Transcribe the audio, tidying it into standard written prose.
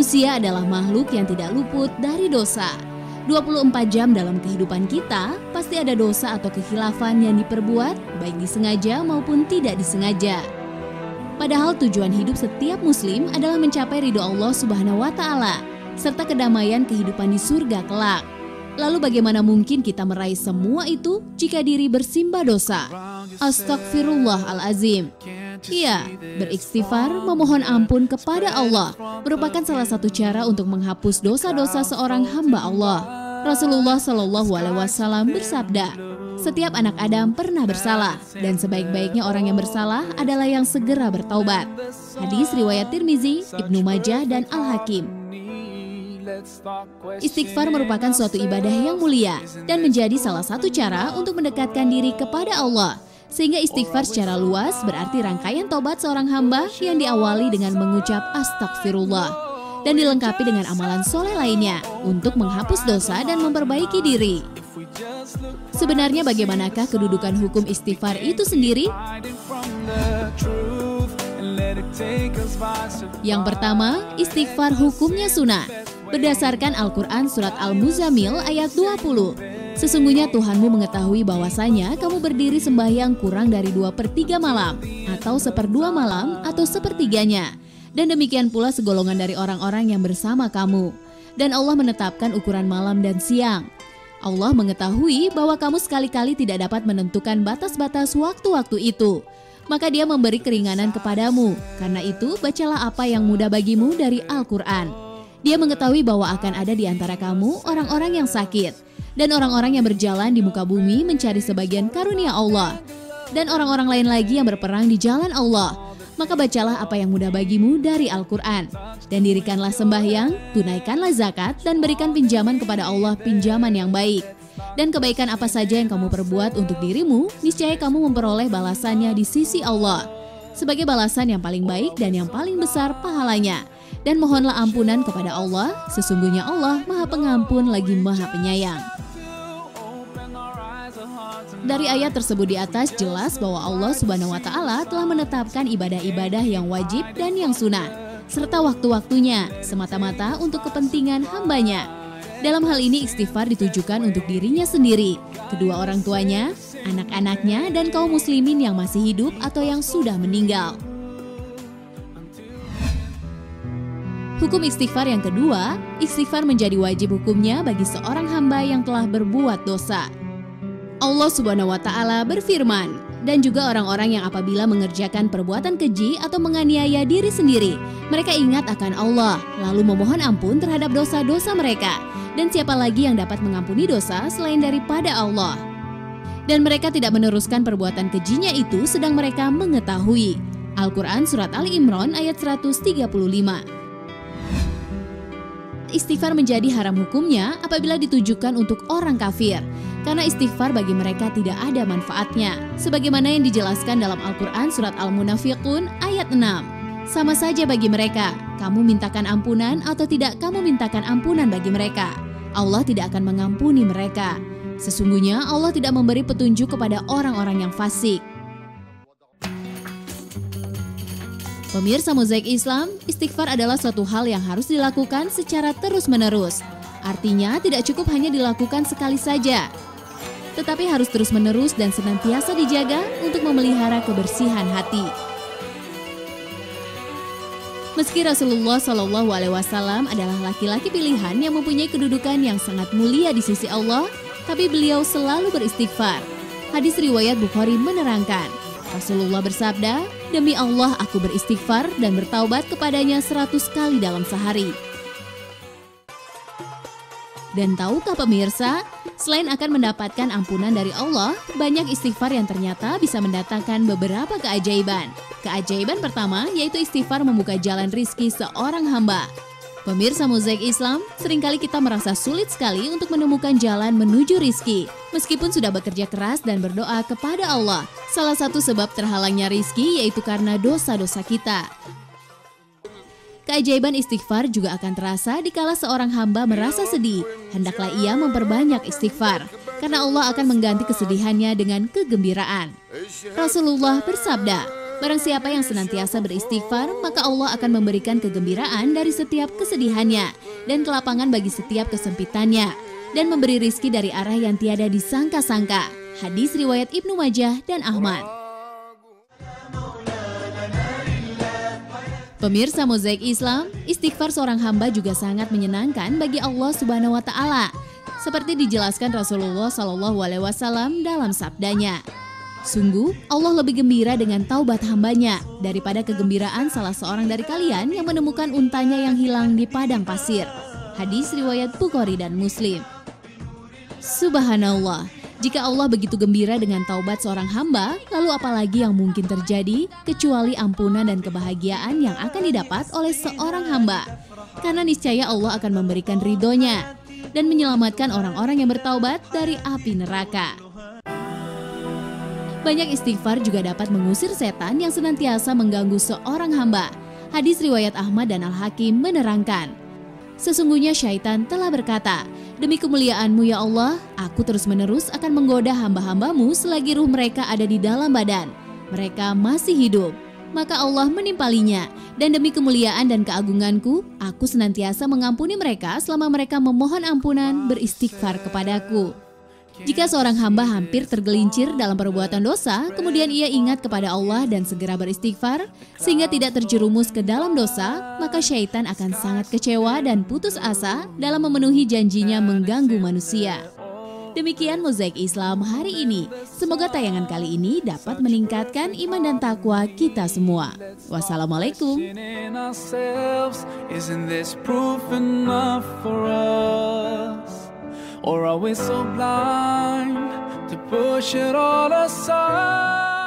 Manusia adalah makhluk yang tidak luput dari dosa. 24 jam dalam kehidupan kita, pasti ada dosa atau kekhilafan yang diperbuat, baik disengaja maupun tidak disengaja. Padahal tujuan hidup setiap muslim adalah mencapai ridho Allah Subhanahu wa Ta'ala, serta kedamaian kehidupan di surga kelak. Lalu bagaimana mungkin kita meraih semua itu jika diri bersimbah dosa? Astagfirullahalazim. Iya, beristighfar, memohon ampun kepada Allah merupakan salah satu cara untuk menghapus dosa-dosa seorang hamba Allah. Rasulullah Shallallahu Alaihi Wasallam bersabda, setiap anak Adam pernah bersalah, dan sebaik-baiknya orang yang bersalah adalah yang segera bertaubat. Hadis riwayat Tirmizi, Ibnu Majah, dan Al-Hakim. Istighfar merupakan suatu ibadah yang mulia dan menjadi salah satu cara untuk mendekatkan diri kepada Allah. Sehingga istighfar secara luas berarti rangkaian tobat seorang hamba yang diawali dengan mengucap astagfirullah dan dilengkapi dengan amalan soleh lainnya untuk menghapus dosa dan memperbaiki diri. Sebenarnya bagaimanakah kedudukan hukum istighfar itu sendiri? Yang pertama, istighfar hukumnya sunnah. Berdasarkan Al-Quran Surat Al-Muzammil ayat 20. Sesungguhnya Tuhanmu mengetahui bahwasanya kamu berdiri sembahyang kurang dari 2/3 malam, atau 1/2 malam, atau 1/3-nya. Dan demikian pula segolongan dari orang-orang yang bersama kamu. Dan Allah menetapkan ukuran malam dan siang. Allah mengetahui bahwa kamu sekali-kali tidak dapat menentukan batas-batas waktu-waktu itu. Maka Dia memberi keringanan kepadamu. Karena itu, bacalah apa yang mudah bagimu dari Al-Quran. Dia mengetahui bahwa akan ada di antara kamu orang-orang yang sakit dan orang-orang yang berjalan di muka bumi mencari sebagian karunia Allah dan orang-orang lain lagi yang berperang di jalan Allah. Maka bacalah apa yang mudah bagimu dari Al-Quran dan dirikanlah sembahyang, tunaikanlah zakat dan berikan pinjaman kepada Allah pinjaman yang baik. Dan kebaikan apa saja yang kamu perbuat untuk dirimu, niscaya kamu memperoleh balasannya di sisi Allah sebagai balasan yang paling baik dan yang paling besar pahalanya. Dan mohonlah ampunan kepada Allah, sesungguhnya Allah Maha Pengampun lagi Maha Penyayang. Dari ayat tersebut di atas jelas bahwa Allah Subhanahu wa Ta'ala telah menetapkan ibadah-ibadah yang wajib dan yang sunnah, serta waktu-waktunya semata-mata untuk kepentingan hambanya. Dalam hal ini istighfar ditujukan untuk dirinya sendiri, kedua orang tuanya, anak-anaknya, dan kaum muslimin yang masih hidup atau yang sudah meninggal. Hukum istighfar yang kedua, istighfar menjadi wajib hukumnya bagi seorang hamba yang telah berbuat dosa. Allah Subhanahu wa Ta'ala berfirman, dan juga orang-orang yang apabila mengerjakan perbuatan keji atau menganiaya diri sendiri, mereka ingat akan Allah, lalu memohon ampun terhadap dosa-dosa mereka. Dan siapa lagi yang dapat mengampuni dosa selain daripada Allah? Dan mereka tidak meneruskan perbuatan kejinya itu sedang mereka mengetahui. Al-Quran Surat Ali Imran ayat 135. Istighfar menjadi haram hukumnya apabila ditujukan untuk orang kafir, karena istighfar bagi mereka tidak ada manfaatnya, sebagaimana yang dijelaskan dalam Al-Quran Surat Al-Munafiqun ayat 6. Sama saja bagi mereka, kamu mintakan ampunan atau tidak kamu mintakan ampunan bagi mereka, Allah tidak akan mengampuni mereka. Sesungguhnya Allah tidak memberi petunjuk kepada orang-orang yang fasik. Pemirsa Mozaik Islam, istighfar adalah suatu hal yang harus dilakukan secara terus-menerus. Artinya tidak cukup hanya dilakukan sekali saja, tetapi harus terus-menerus dan senantiasa dijaga untuk memelihara kebersihan hati. Meski Rasulullah Shallallahu Alaihi Wasallam adalah laki-laki pilihan yang mempunyai kedudukan yang sangat mulia di sisi Allah, tapi beliau selalu beristighfar. Hadis riwayat Bukhari menerangkan, Rasulullah bersabda, demi Allah aku beristighfar dan bertaubat kepadanya 100 kali dalam sehari. Dan tahukah pemirsa, selain akan mendapatkan ampunan dari Allah, banyak istighfar yang ternyata bisa mendatangkan beberapa keajaiban. Keajaiban pertama yaitu istighfar membuka jalan rizki seorang hamba. Pemirsa Mozaik Islam, seringkali kita merasa sulit sekali untuk menemukan jalan menuju rizki, meskipun sudah bekerja keras dan berdoa kepada Allah. Salah satu sebab terhalangnya rizki yaitu karena dosa-dosa kita. Keajaiban istighfar juga akan terasa dikala seorang hamba merasa sedih. Hendaklah ia memperbanyak istighfar, karena Allah akan mengganti kesedihannya dengan kegembiraan. Rasulullah bersabda, Barang siapa yang senantiasa beristighfar, maka Allah akan memberikan kegembiraan dari setiap kesedihannya dan kelapangan bagi setiap kesempitannya, dan memberi rizki dari arah yang tiada disangka-sangka. Hadis riwayat Ibnu Majah dan Ahmad. Pemirsa Mozaik Islam, istighfar seorang hamba juga sangat menyenangkan bagi Allah Subhanahu wa Ta'ala, seperti dijelaskan Rasulullah SAW dalam sabdanya. Sungguh, Allah lebih gembira dengan taubat hambanya daripada kegembiraan salah seorang dari kalian yang menemukan untanya yang hilang di padang pasir. Hadis riwayat Bukhari dan Muslim. Subhanallah, jika Allah begitu gembira dengan taubat seorang hamba, lalu apalagi yang mungkin terjadi kecuali ampunan dan kebahagiaan yang akan didapat oleh seorang hamba. Karena niscaya Allah akan memberikan ridhonya dan menyelamatkan orang-orang yang bertaubat dari api neraka. Banyak istighfar juga dapat mengusir setan yang senantiasa mengganggu seorang hamba. Hadis riwayat Ahmad dan Al-Hakim menerangkan, sesungguhnya syaitan telah berkata, demi kemuliaan-Mu ya Allah, aku terus-menerus akan menggoda hamba-hambamu selagi ruh mereka ada di dalam badan. Mereka masih hidup. Maka Allah menimpalinya, dan demi kemuliaan dan keagunganku, aku senantiasa mengampuni mereka selama mereka memohon ampunan beristighfar kepadaku. Jika seorang hamba hampir tergelincir dalam perbuatan dosa, kemudian ia ingat kepada Allah dan segera beristighfar, sehingga tidak terjerumus ke dalam dosa, maka syaitan akan sangat kecewa dan putus asa dalam memenuhi janjinya mengganggu manusia. Demikian Mozaik Islam hari ini. Semoga tayangan kali ini dapat meningkatkan iman dan takwa kita semua. Wassalamualaikum. Or are we so blind to push it all aside?